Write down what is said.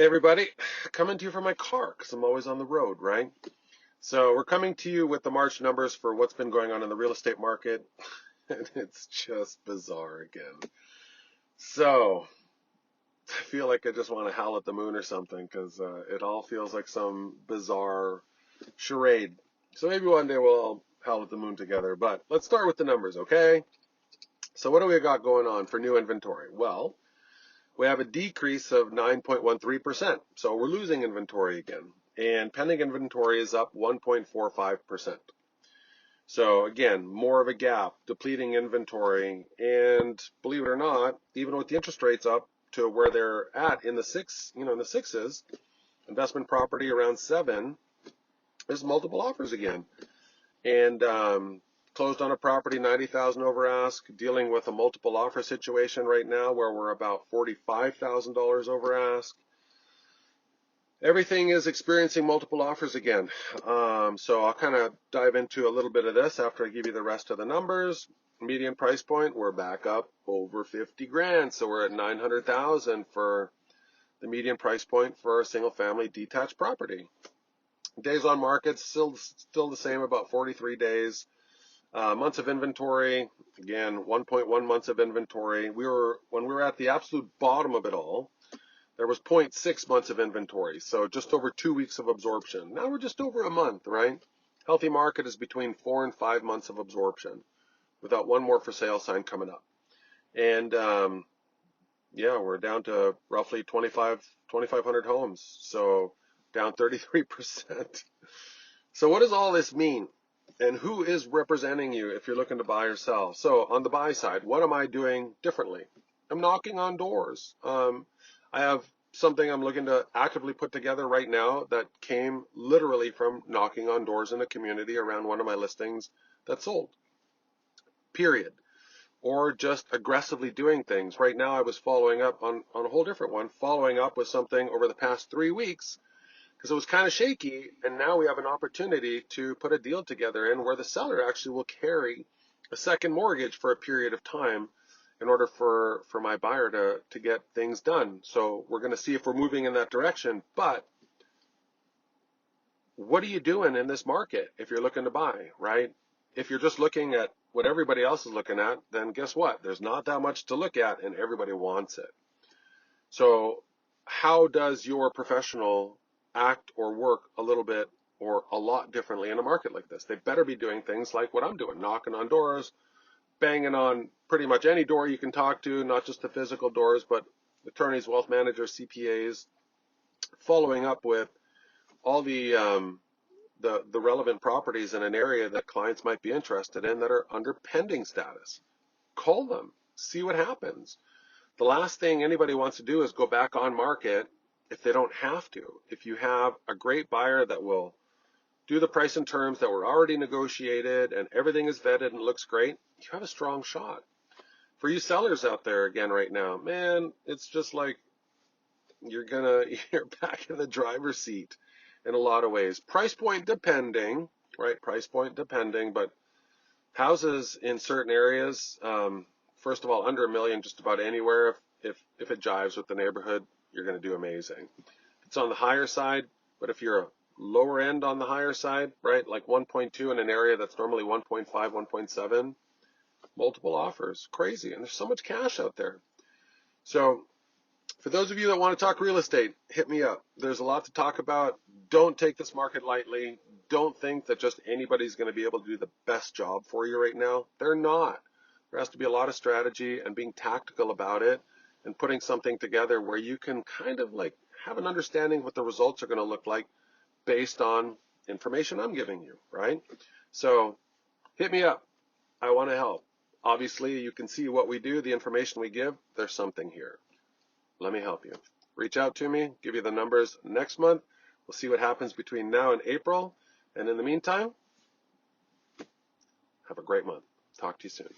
Hey everybody, coming to you from my car because I'm always on the road, right? So we're coming to you with the March numbers for what's been going on in the real estate market, and it's just bizarre again. So I feel like I just want to howl at the moon or something because it all feels like some bizarre charade. So maybe one day we'll all howl at the moon together, but let's start with the numbers, okay? So what do we got going on for new inventory? Well, we have a decrease of 9.13%. So we're losing inventory again. And pending inventory is up 1.45%. So again, more of a gap, depleting inventory. And believe it or not, even with the interest rates up to where they're at in the sixes, investment property around 7, there's multiple offers again. And closed on a property 90,000 over ask, dealing with a multiple offer situation right now where we're about $45,000 over ask. Everything is experiencing multiple offers again. So I'll kind of dive into a little bit of this after I give you the rest of the numbers. Median price point, we're back up over 50 grand. So we're at 900,000 for the median price point for a single family detached property. Days on market, still the same, about 43 days. Months of inventory, again, 1.1 months of inventory. When we were at the absolute bottom of it all, there was 0.6 months of inventory, so just over 2 weeks of absorption. Now we're just over a month, right? Healthy market is between 4 and 5 months of absorption, without one more for sale sign coming up. And yeah, we're down to roughly 2,500 homes, so down 33%. So what does all this mean? And who is representing you if you're looking to buy or sell? So on the buy side, what am I doing differently? I'm knocking on doors. I have something I'm looking to actively put together right now that came literally from knocking on doors in a community around one of my listings that sold, period. Or just aggressively doing things. Right now I was following up on a whole different one, following up with something over the past 3 weeks because it was kind of shaky, and now we have an opportunity to put a deal together in where the seller actually will carry a second mortgage for a period of time in order for my buyer to get things done. So we're going to see if we're moving in that direction. But what are you doing in this market if you're looking to buy, right? If you're just looking at what everybody else is looking at, then guess what? There's not that much to look at, and everybody wants it. So how does your professional act or work a little bit or a lot differently in a market like this? They better be doing things like what I'm doing, knocking on doors, banging on pretty much any door you can talk to, not just the physical doors, but attorneys, wealth managers, CPAs, following up with all the relevant properties in an area that clients might be interested in that are under pending status. Call them, see what happens. The last thing anybody wants to do is go back on market if they don't have to. If you have a great buyer that will do the price and terms that were already negotiated and everything is vetted and looks great, you have a strong shot. For you sellers out there again right now, man, it's just like you're back in the driver's seat in a lot of ways. Price point depending, right? Price point depending, but houses in certain areas, first of all, under $1 million, just about anywhere. If it jives with the neighborhood, you're going to do amazing. It's on the higher side, but if you're a lower end on the higher side, right, like 1.2 in an area that's normally 1.5, 1.7, multiple offers, crazy, and there's so much cash out there. So for those of you that want to talk real estate, hit me up. There's a lot to talk about. Don't take this market lightly. Don't think that just anybody's going to be able to do the best job for you right now. They're not. There has to be a lot of strategy and being tactical about it and putting something together where you can kind of like have an understanding what the results are going to look like based on information I'm giving you, right? So hit me up. I want to help. Obviously, you can see what we do, the information we give. There's something here. Let me help you. Reach out to me, give you the numbers next month. We'll see what happens between now and April. And in the meantime, have a great month. Talk to you soon.